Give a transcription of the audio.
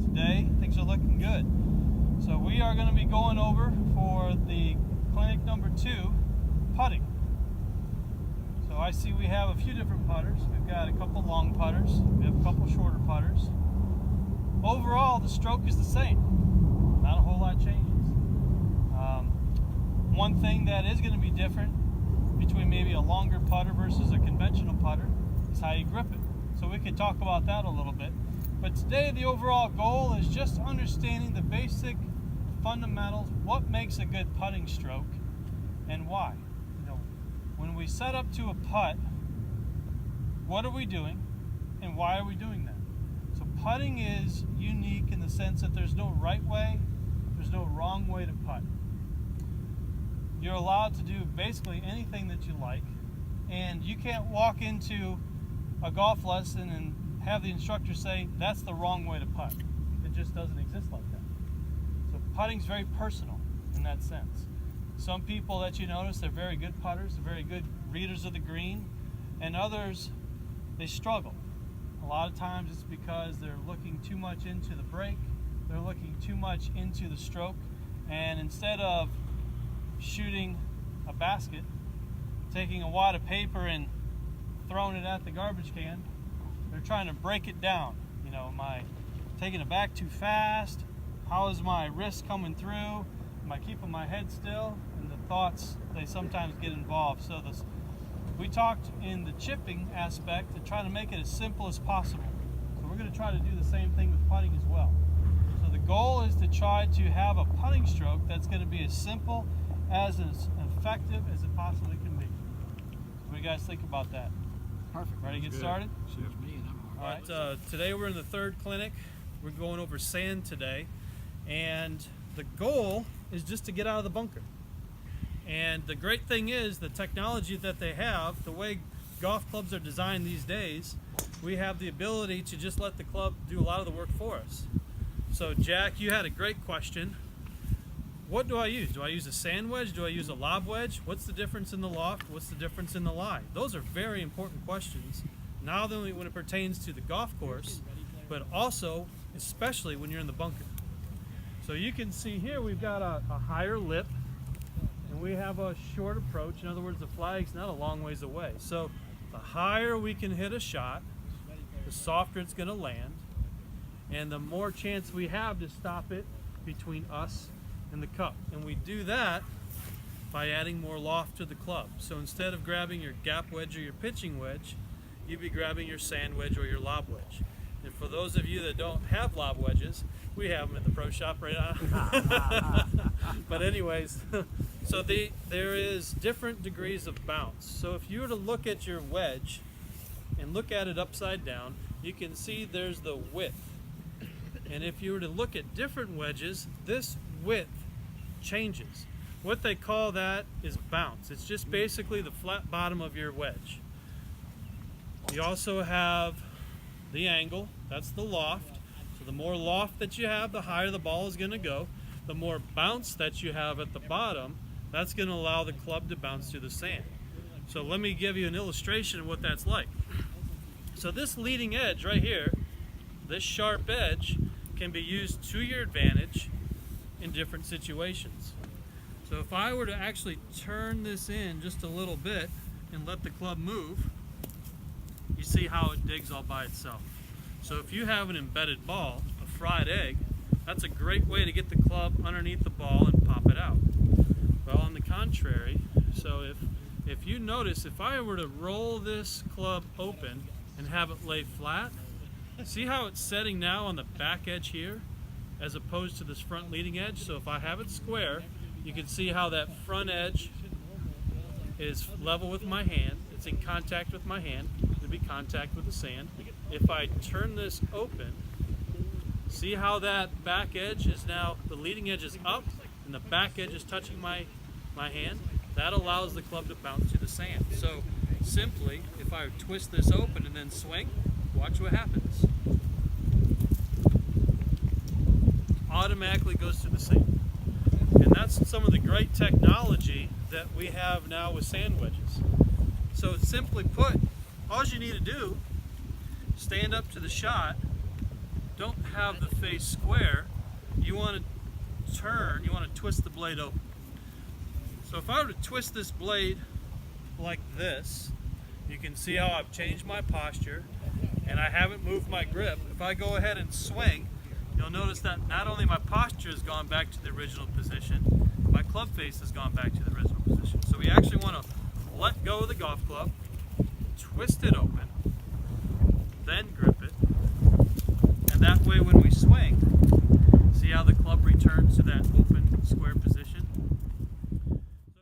today things are looking good. So we are going to be going over for the clinic number 2, putting. So I see we have a few different putters. We've got a couple long putters, we have a couple shorter putters. Overall, the stroke is the same. Not a whole lot changes. One thing that is going to be different between maybe a longer putter versus a conventional putter is how you grip it. So we could talk about that a little bit. But today the overall goal is just understanding the basic fundamentals, what makes a good putting stroke and why. You know, when we set up to a putt, what are we doing and why are we doing that? So putting is unique in the sense that there's no right way, there's no wrong way to putt. You're allowed to do basically anything that you like, and you can't walk into a golf lesson and have the instructor say that's the wrong way to putt. It just doesn't exist like that. So putting's very personal in that sense. Some people that you notice, they're very good putters, they're very good readers of the green, and others, they struggle. A lot of times it's because they're looking too much into the break, they're looking too much into the stroke, and instead of shooting a basket, taking a wad of paper and throwing it at the garbage can, they're trying to break it down. You know, am I taking it back too fast? How is my wrist coming through? Am I keeping my head still? And the thoughts, they sometimes get involved. So we talked in the chipping aspect to try to make it as simple as possible. So we're going to try to do the same thing with putting as well. So the goal is to try to have a putting stroke that's going to be as simple as effective as it possibly can be. What do you guys think about that? Perfect. Ready to get started? Suits me, and I'm all right. Today we're in the 3rd clinic. We're going over sand today, and the goal is just to get out of the bunker. And the great thing is the technology that they have, the way golf clubs are designed these days, we have the ability to just let the club do a lot of the work for us. So Jack, you had a great question. What do I use? Do I use a sand wedge? Do I use a lob wedge? What's the difference in the loft? What's the difference in the lie? Those are very important questions, not only when it pertains to the golf course, but also, especially when you're in the bunker. So you can see here we've got a higher lip, and we have a short approach. In other words, the flag's not a long ways away. So the higher we can hit a shot, the softer it's going to land, and the more chance we have to stop it between us and the cup. And we do that by adding more loft to the club. So instead of grabbing your gap wedge or your pitching wedge, you'd be grabbing your sand wedge or your lob wedge. And for those of you that don't have lob wedges, we have them at the pro shop right now. But anyways, so there is different degrees of bounce. So if you were to look at your wedge and look at it upside down, you can see there's the width. And if you were to look at different wedges, this width changes. What they call that is bounce. It's just basically the flat bottom of your wedge. You also have the angle, that's the loft. So the more loft that you have, the higher the ball is going to go. The more bounce that you have at the bottom, that's going to allow the club to bounce through the sand. So let me give you an illustration of what that's like. So this leading edge right here, this sharp edge, can be used to your advantage in different situations. So if I were to actually turn this in just a little bit and let the club move, you see how it digs all by itself. So if you have an embedded ball, a fried egg, that's a great way to get the club underneath the ball and pop it out. Well, on the contrary, so if you notice, if I were to roll this club open and have it lay flat, see how it's setting now on the back edge here as opposed to this front leading edge? So if I have it square, you can see how that front edge is level with my hand. It's in contact with my hand. It'll be contact with the sand. If I turn this open, see how that back edge is now, the leading edge is up and the back edge is touching my hand? That allows the club to bounce to the sand. So simply, if I twist this open and then swing, watch what happens. Automatically goes to the sand. And that's some of the great technology that we have now with sand wedges. So simply put, all you need to do, stand up to the shot don't have the face square, you want to turn, you want to twist the blade open. So if I were to twist this blade like this, you can see how I've changed my posture and I haven't moved my grip. If I go ahead and swing, you'll notice that not only my posture has gone back to the original position, my club face has gone back to the original position. So we actually want to let go of the golf club, twist it open, then grip it, and that way when we swing, see how the club returns to that open square position?